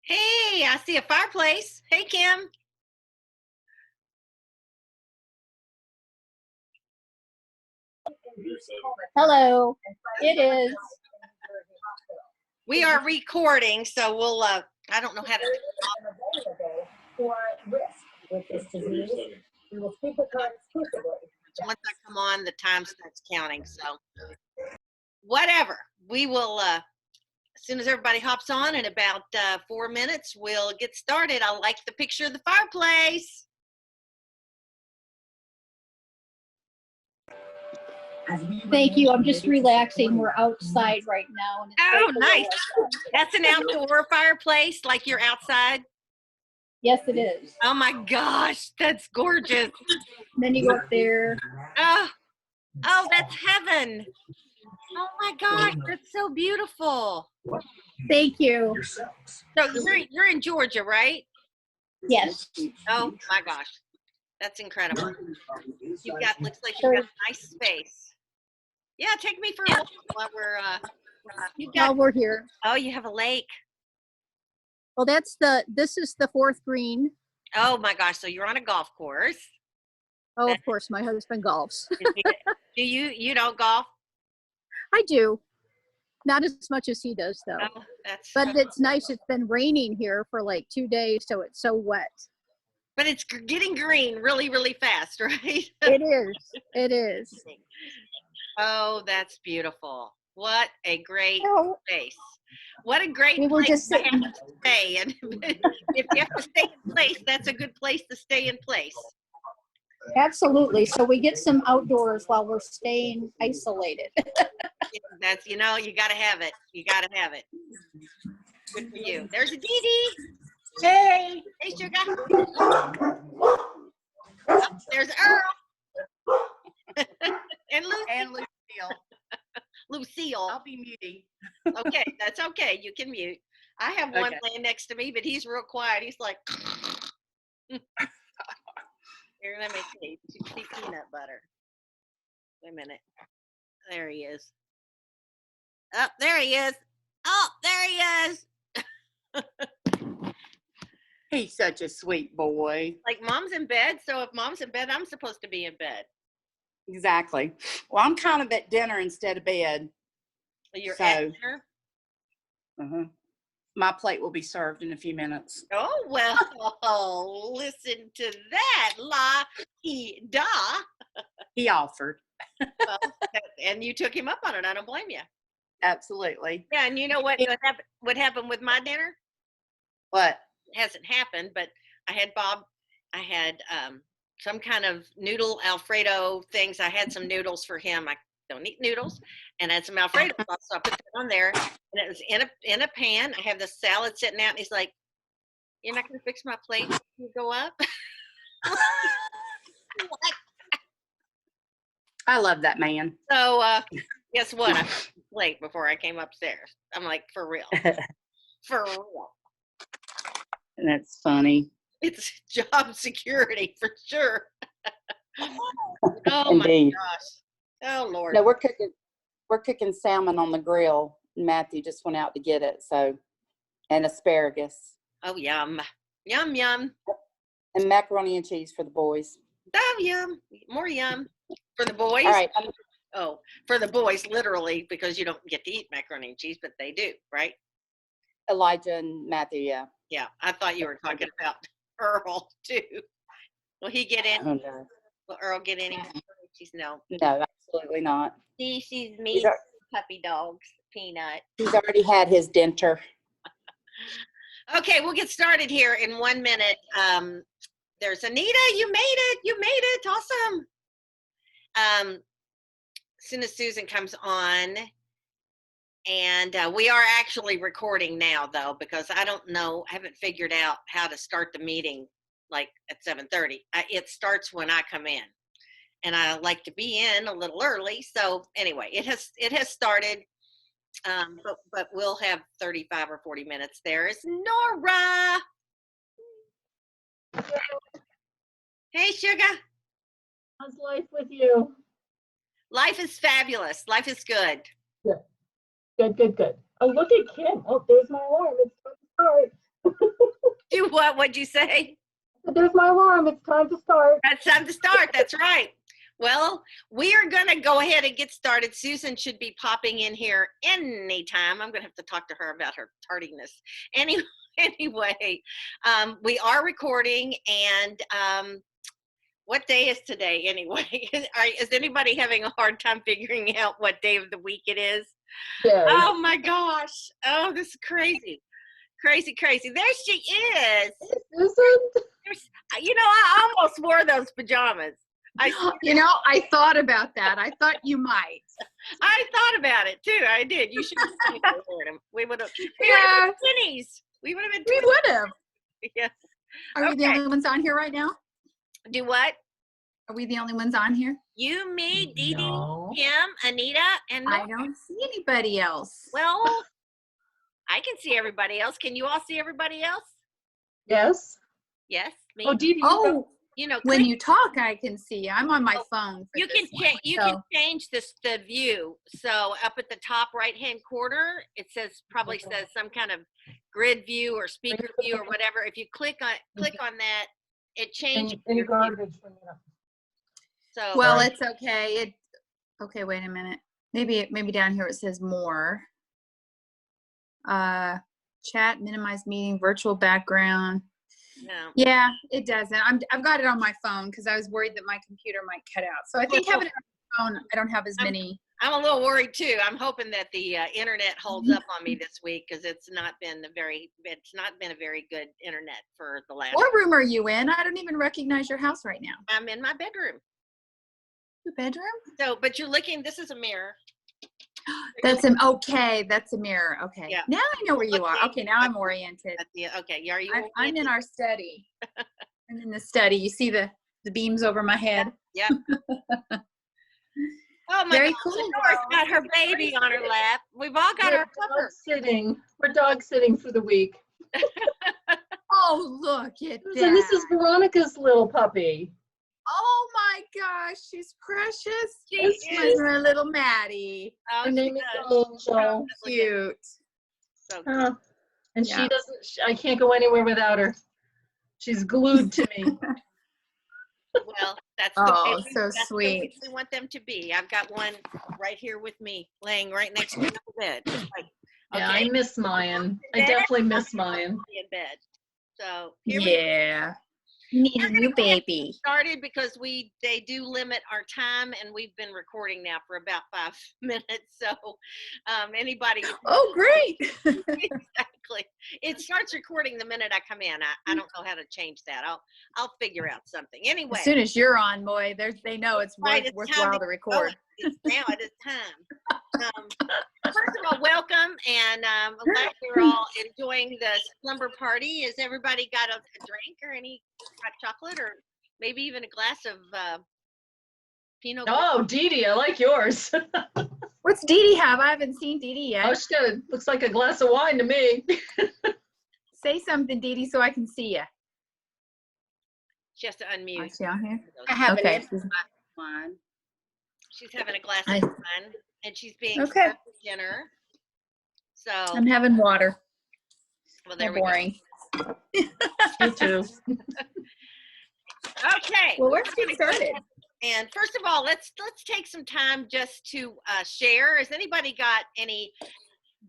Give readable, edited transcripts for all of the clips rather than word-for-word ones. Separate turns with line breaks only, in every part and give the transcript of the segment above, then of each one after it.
Hey, I see a fireplace. Hey, Kim.
Hello, it is.
We are recording, so we'll, I don't know how to.
For risk with this disease. We will speak with her exclusively.
Once I come on, the time starts counting. So, whatever. We will, as soon as everybody hops on in about 4 minutes, we'll get started. I like the picture of the fireplace.
Thank you. I'm just relaxing. We're outside right now. And
Oh, nice. That's an outdoor fireplace, like you're outside.
Yes, it is.
Oh my gosh, that's gorgeous.
And then you go up there.
Oh, that's heaven. Oh my gosh, that's so beautiful.
Thank you.
So you're in Georgia, right?
Yes.
Oh my gosh, that's incredible. Looks like you've got a nice space. Yeah, take me for a walk while
We're here.
Oh, you have a lake.
Well, this is the fourth green.
Oh my gosh, so you're on a golf course.
Oh, of course, my husband golfs.
Do you don't golf?
I do. Not as much as he does, though.
Oh,
but it's nice. It's been raining here for like 2 days, so it's so wet.
But it's getting green really, really fast, right?
It is. It is.
Oh, that's beautiful. What a great space. What a great
we were
place
just
to have to stay. And if you have to stay in place, that's a good place to stay in place.
Absolutely. So we get some outdoors while we're staying isolated.
That's, you got to have it. You got to have it. Good for you. There's a Dee Dee.
Hey.
Hey, Sugar. Oh, there's Earl. And Lucy.
And Lucille.
Lucille.
I'll be muting.
Okay, that's okay. You can mute. I have one laying next to me, but he's real quiet. He's like, here, let me see. Peanut butter. Wait a minute. There he is. Oh, there he is. Oh, there he is.
He's such a sweet boy.
Like mom's in bed, so if mom's in bed, I'm supposed to be in bed.
Exactly. Well, I'm kind of at dinner instead of bed.
You're at dinner?
My plate will be served in a few minutes.
Oh, well, listen to that. La da.
He offered.
Well, and you took him up on it. I don't blame you.
Absolutely.
Yeah, and you know what happened with my dinner?
What?
It hasn't happened, but I had some kind of noodle Alfredo things. I had some noodles for him. I don't eat noodles, and I had some Alfredo sauce, so I put that on there, and it was in a pan. I have the salad sitting out, and he's like, "You're not going to fix my plate when you go up?" What?
I love that man.
So guess what? I fixed the plate before I came upstairs. I'm like, for real, for real.
And that's funny.
It's job security for sure. Oh
Indeed.
my gosh. Oh Lord.
No, we're cooking salmon on the grill. Matthew just went out to get it, and asparagus.
Oh yum. Yum yum.
And macaroni and cheese for the boys.
Oh yum. More yum. For the boys?
All right.
Oh, for the boys, literally, because you don't get to eat macaroni and cheese, but they do, right?
Elijah and Matthew, yeah.
Yeah, I thought you were talking about Earl too. Will he get in?
Oh, no.
Will Earl get any macaroni and cheese? No.
No, absolutely not.
See, she's mean puppy dogs, Peanut.
He's already had his dinner.
Okay, we'll get started here in 1 minute. There's Anita. You made it. You made it. Awesome. As soon as Susan comes on, and we are actually recording now, though, because I haven't figured out how to start the meeting like at 7:30. It starts when I come in, and I like to be in a little early. So anyway, it has started, but we'll have 35 or 40 minutes. There is Nora. Hey, Sugar.
How's life with you?
Life is fabulous. Life is good.
Good. Oh, look at Kim. Oh, there's my alarm. It's time to start.
Do what? What'd you say?
There's my alarm. It's time to start.
It's time to start. That's right. Well, we are going to go ahead and get started. Susan should be popping in here anytime. I'm going to have to talk to her about her tardiness. Anyway, we are recording, and what day is today anyway? Is anybody having a hard time figuring out what day of the week it is?
Yeah.
Oh my gosh. Oh, this is crazy. Crazy. There she is.
Susan?
You know, I almost wore those pajamas. I
thought about that. I thought you might.
thought about it too. I did. You should have seen me wearing them. We would have
Yeah.
been twinnies. We would have been
We
twinnies.
would have.
Yeah.
Are we the
Okay.
only ones on here right now?
Do what?
Are we the only ones on here?
You, me, Dee Dee,
No.
Kim, Anita, and
I
Nora.
don't see anybody else.
Well, I can see everybody else. Can you all see everybody else?
Yes.
Yes, me.
Oh, Dee Dee.
Oh,
You know,
when
click-
you talk, I can see. I'm on my phone. For
you can
this one,
you
so-
can change the view. So up at the top right hand corner, it probably says some kind of grid view or speaker view or whatever. If you click on that, it changes.
Any
your view.
garbage from that.
So
Well,
Right.
it's okay. Okay, wait a minute. Maybe down here it says more. Chat, minimize meeting, virtual background.
no.
Yeah, it doesn't. I've got it on my phone because I was worried that my computer might cut out. So I think having it on my phone, I don't have as many.
I'm a little worried too. I'm hoping that the internet holds up on me this week because it's not been a very good internet for the last.
What room are you in? I don't even recognize your house right now.
I'm in my bedroom.
Your bedroom?
So, but you're looking. This is a mirror.
That's a mirror. Okay.
Yeah.
Now I know where you are. Okay, now I'm oriented.
Okay. Are you?
I'm in our study. I'm in the study. You see the beams over my head?
Yep. Oh my
Very
gosh,
cool.
Nora's got her baby on her lap. We've all got our cover.
We're dog sitting for the week.
Oh, look at
And this is
that.
Veronica's little puppy.
Oh my gosh, she's precious.
She
Yes,
is.
Her little Maddie.
Oh,
Her
she
name is
does.
Angel.
Cute.
So
And
Yeah.
she doesn't, I can't go anywhere without her. She's glued to me.
well, that's the
Oh,
way
so
that's the way
sweet.
we want them to be. I've got one right here with me, laying right next to the bed. Just like,
Yeah,
okay,
I miss Mayan. I definitely miss Mayan.
in bed. So here we
Yeah. Need a new baby.
started because they do limit our time, and we've been recording now for about 5 minutes. So anybody
Oh, great.
exactly, it starts recording the minute I come in. I don't know how to change that. I'll figure out something anyway.
As soon as you're on, boy, they know it's
Right, it's time
worthwhile
to
to record.
Now it is time. First of all, welcome, and I'm glad you're all enjoying the slumber party. Has everybody got a drink or any hot chocolate or maybe even a glass of Pinot Grigio?
Oh, Dee Dee, I like yours.
What's Dee Dee have? I haven't seen Dee Dee
Oh,
yet.
she's got looks like a glass of wine to me.
Say something, Dee Dee, so I can see you.
She has to
Is
unmute.
she on here?
I have
Okay.
an empty wine.
She's having a glass
I-
of wine, and she's being
Okay.
served dinner. So,
I'm having water.
well, there
They're
we
boring.
You too.
go. Okay.
Well, let's
we're
get
gonna go
started.
ahead. And first of all, let's take some time just to share. Has anybody got any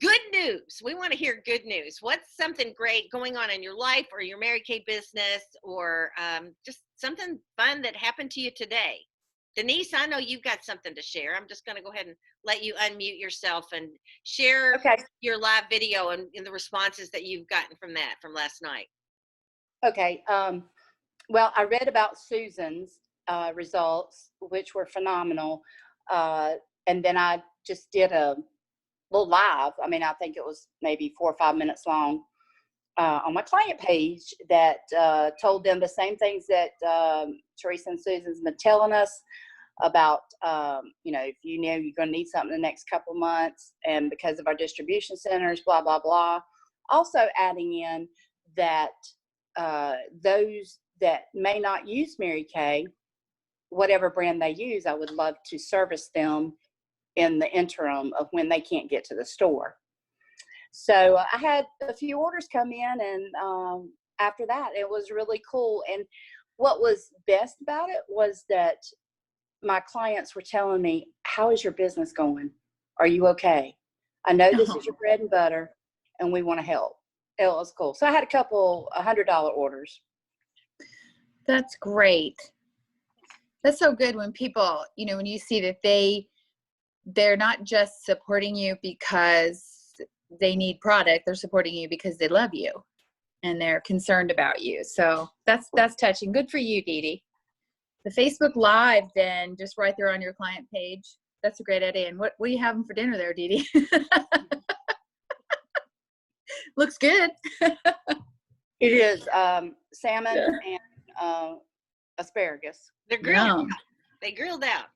good news? We want to hear good news. What's something great going on in your life or your Mary Kay business, or just something fun that happened to you today? Denise, I know you've got something to share. I'm just going to go ahead and let you unmute yourself and share
Okay.
your live video and the responses that you've gotten from last night.
Okay. Well, I read about Susan's results, which were phenomenal. And then I just did a little live. I mean, I think it was maybe 4 or 5 minutes long on my client page that told them the same things that Teresa and Susan's been telling us about, if you know you're going to need something in the next couple of months, and because of our distribution centers, blah, blah, blah. Also adding in that those that may not use Mary Kay, whatever brand they use, I would love to service them in the interim of when they can't get to the store. So I had a few orders come in, and after that, it was really cool. And what was best about it was that my clients were telling me, how is your business going? Are you okay? I know this is your bread and butter, and we want to help. It was cool. So I had a couple $100 orders.
That's great. That's so good when people, you know, when you see that they're not just supporting you because they need product, they're supporting you because they love you and they're concerned about you. So that's touching. Good for you, Dee Dee. The Facebook Live, then, just right there on your client page. That's a great idea. And what are you having for dinner there, Dee Dee? Looks good.
It is salmon and asparagus.
They're grilled.
Yum.
Out. They grilled out.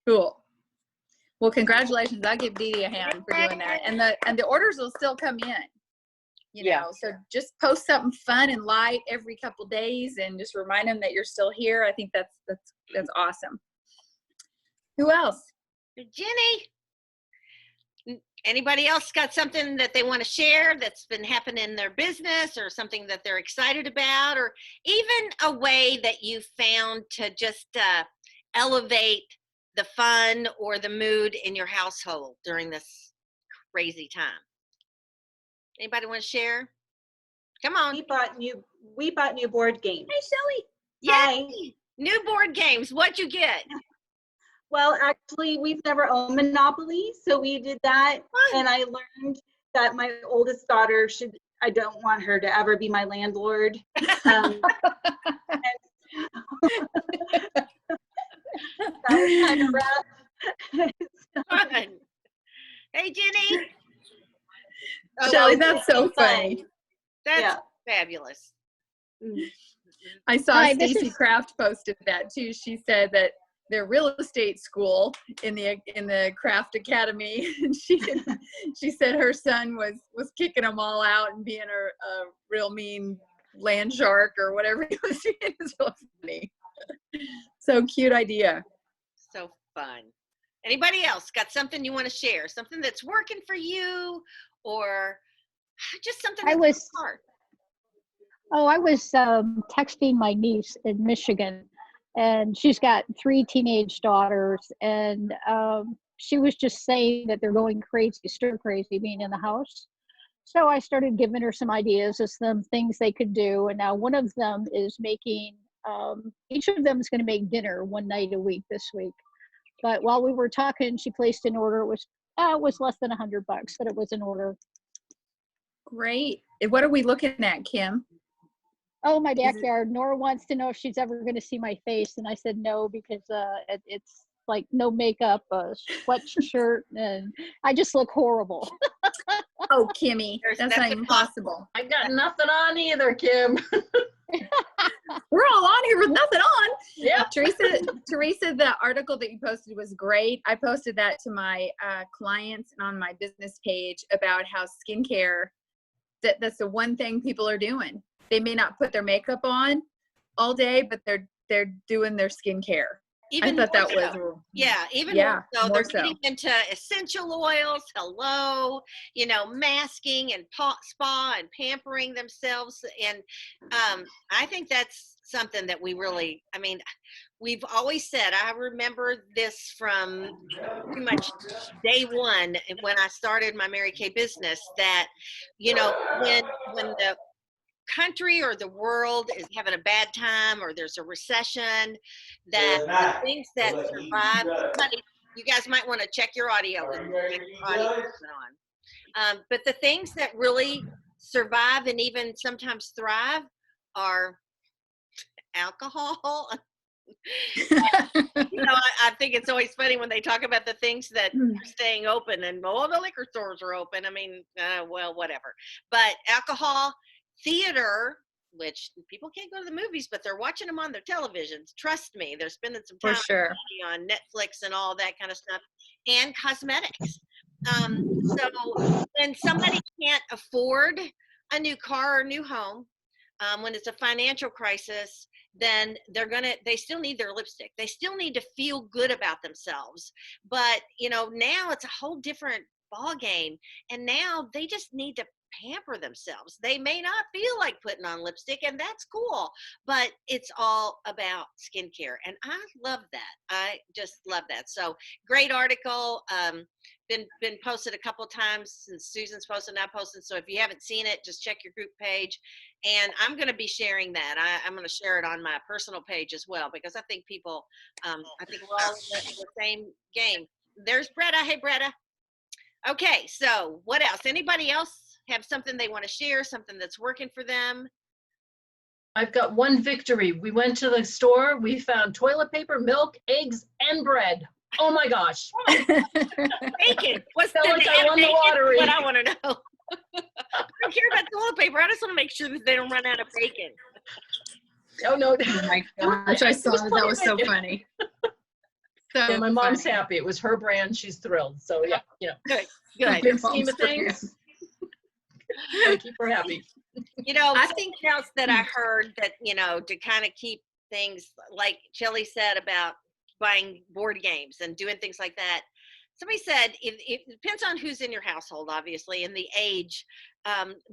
Cool. Well, congratulations. I'll give Dee Dee a hand for doing that. And the orders will still come in. You know,
Yeah.
so just post something fun and light every couple days and just remind them that you're still here. I think that's awesome. Who else?
Jenny, anybody else got something that they want to share that's been happening in their business, or something that they're excited about, or even a way that you found to just elevate the fun or the mood in your household during this crazy time? Anybody want to share? Come on.
We bought new board games.
Hey, Shelly.
Yay! New board games. What'd you get?
Well, actually, we've never owned Monopoly, so we did that,
Fun.
and I learned that my oldest daughter I don't want her to ever be my landlord. That was kind of rough.
Fun. Hey, Jenny. Oh,
Shelly,
it's
that's so
fun.
funny.
that's
Yeah.
fabulous.
I saw
Hi, this
Stacy
is-
Kraft posted that too. She said that their real estate school in the Kraft Academy, and she said her son was kicking them all out and being a real mean land shark or whatever he was doing. It was so funny. So cute idea.
So fun. Anybody else got something you want to share? Something that's working for you, or just something
I
that's
was-
hard?
Oh, I was texting my niece in Michigan, and she's got 3 teenage daughters, and she was just saying that they're going crazy, stir crazy, being in the house. So I started giving her some ideas of some things they could do, and now one of them is making. Each of them is going to make dinner one night a week this week. But while we were talking, she placed an order. It was less than $100, but it was an order.
Great. What are we looking at, Kim?
Oh, my backyard. Nora wants to know if she's ever going to see my face, and I said no, because it's like no makeup, a sweatshirt, and I just look horrible.
Oh, Kimmy, that's
That's
not even possible.
I got nothing on either, Kim.
We're all on here with nothing on.
Yep.
Teresa, the article that you posted was great. I posted that to my clients and on my business page about how skincare, that's the one thing people are doing. They may not put their makeup on all day, but they're doing their skincare. I thought that
more so.
was
Yeah, even
Yeah,
more so.
more
They're
so.
getting into essential oils, masking and spa and pampering themselves. And I think that's something that we've always said. I remember this from pretty much day one when I started my Mary Kay business, that, when the country or the world is having a bad time, or there's a recession, that the things that survive. You guys might want to check your audio. But the things that really survive and even sometimes thrive are alcohol. I think it's always funny when they talk about the things that are staying open, and the liquor stores are open. I mean, well, whatever. But alcohol, theater, which people can't go to the movies, but they're watching them on their televisions. Trust me, they're spending some
For
time
sure.
on Netflix and all that kind of stuff, and cosmetics. So when somebody can't afford a new car or new home, when it's a financial crisis, then they still need their lipstick. They still need to feel good about themselves. But, now it's a whole different ball game, and now they just need to pamper themselves. They may not feel like putting on lipstick, and that's cool, but it's all about skincare, and I love that. I just love that. So great article. Been posted a couple times since Susan's posted and I posted. So if you haven't seen it, just check your group page. And I'm going to be sharing that. I'm going to share it on my personal page as well, because I think people, I think we're all in the same game. There's Bretta. Hey, Bretta. Okay, so what else? Anybody else have something they want to share, something that's working for them?
I've got one victory. We went to the store, we found toilet paper, milk, eggs, and bread. Oh my gosh.
Bacon. What's
Felt
the
like
they
I
have
won the
bacon?
lottery.
What I want to know. I don't care about toilet paper. I just want to make sure that they don't run out of bacon.
Oh no.
Oh my gosh, I saw that. That was so funny. So
Yeah, my mom's
funny.
happy. It was her brand. She's thrilled. So yeah, you know,
Good.
Your
Good.
big scheme
mom's
of things, I keep her happy.
You know,
I
something
think-
else that I heard that, you know, to kind of keep things like Chili said about buying board games and doing things like that. Somebody said it depends on who's in your household, obviously, and the age.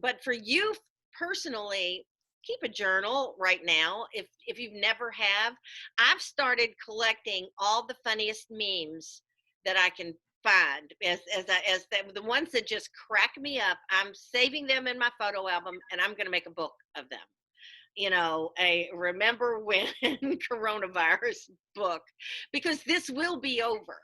But for you personally, keep a journal right now. If you've never have, I've started collecting all the funniest memes that I can find the ones that just crack me up. I'm saving them in my photo album, and I'm going to make a book of them. You know, a remember when coronavirus book, because this will be over.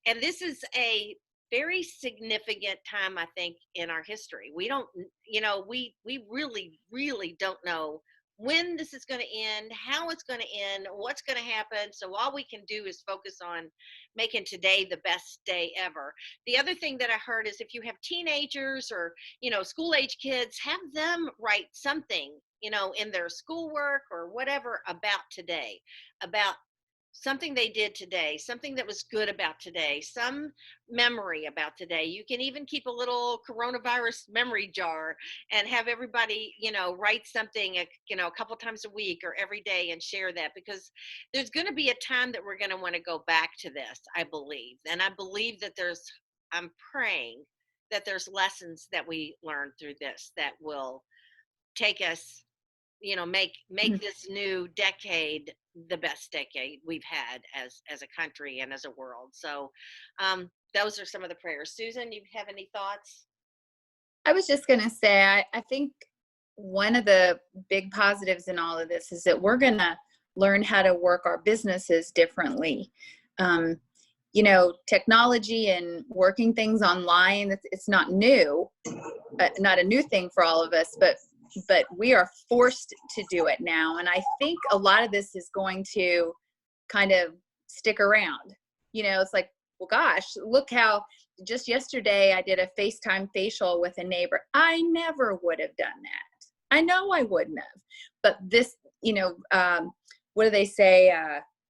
And this is a very significant time, I think, in our history. We don't, you know, we really, really don't know when this is going to end, how it's going to end, what's going to happen. So all we can do is focus on making today the best day ever. The other thing that I heard is if you have teenagers or, you know, school age kids, have them write something, you know, in their schoolwork or whatever about today, about something they did today, something that was good about today, some memory about today. You can even keep a little coronavirus memory jar and have everybody, you know, write something, you know, a couple times a week or every day and share that, because there's going to be a time that we're going to want to go back to this, I believe. And I believe that I'm praying that there's lessons that we learn through this that will take us, you know, make this new decade the best decade we've had as a country and as a world. So those are some of the prayers. Susan, you have any thoughts?
I was just going to say, I think one of the big positives in all of this is that we're going to learn how to work our businesses differently. You know, technology and working things online, it's not new, not a new thing for all of us, but we are forced to do it now. And I think a lot of this is going to kind of stick around. You know, it's like, well, gosh, look how just yesterday I did a FaceTime facial with a neighbor. I never would have done that. I know I wouldn't have. But this, you know, what do they say?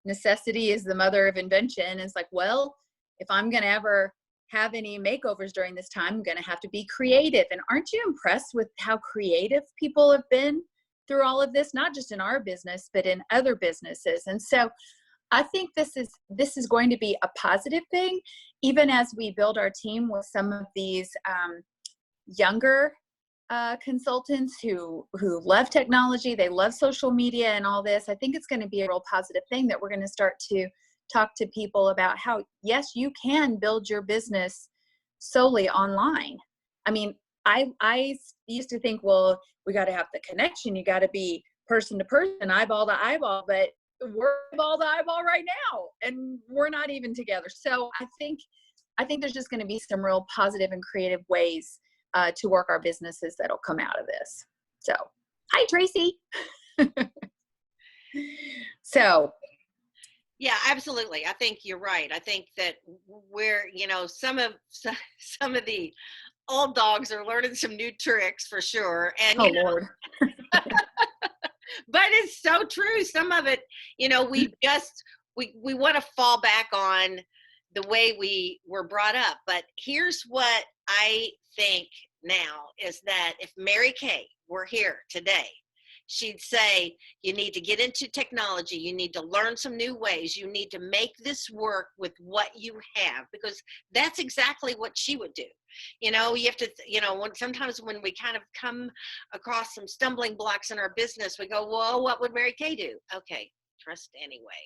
Necessity is the mother of invention. It's like, well, if I'm going to ever have any makeovers during this time, I'm going to have to be creative. And aren't you impressed with how creative people have been through all of this, not just in our business, but in other businesses? And so I think this is going to be a positive thing, even as we build our team with some of these younger consultants who love technology, they love social media and all this. I think it's going to be a real positive thing that we're going to start to talk to people about how, yes, you can build your business solely online. I mean, I used to think, well, we got to have the connection. You got to be person to person, eyeball to eyeball, but we're eyeball to eyeball right now, and we're not even together. So I think there's just going to be some real positive and creative ways to work our businesses that'll come out of this. So, hi, Tracy. So,
yeah, absolutely. I think you're right. I think that we're, you know, some of the old dogs are learning some new tricks for sure. And
oh
you know,
Lord.
but it's so true. Some of it, you know, we want to fall back on the way we were brought up. But here's what I think now is that if Mary Kay were here today, she'd say, you need to get into technology. You need to learn some new ways. You need to make this work with what you have, because that's exactly what she would do. You know, you have to, you know, sometimes when we kind of come across some stumbling blocks in our business, we go, well, what would Mary Kay do? Okay, trust anyway.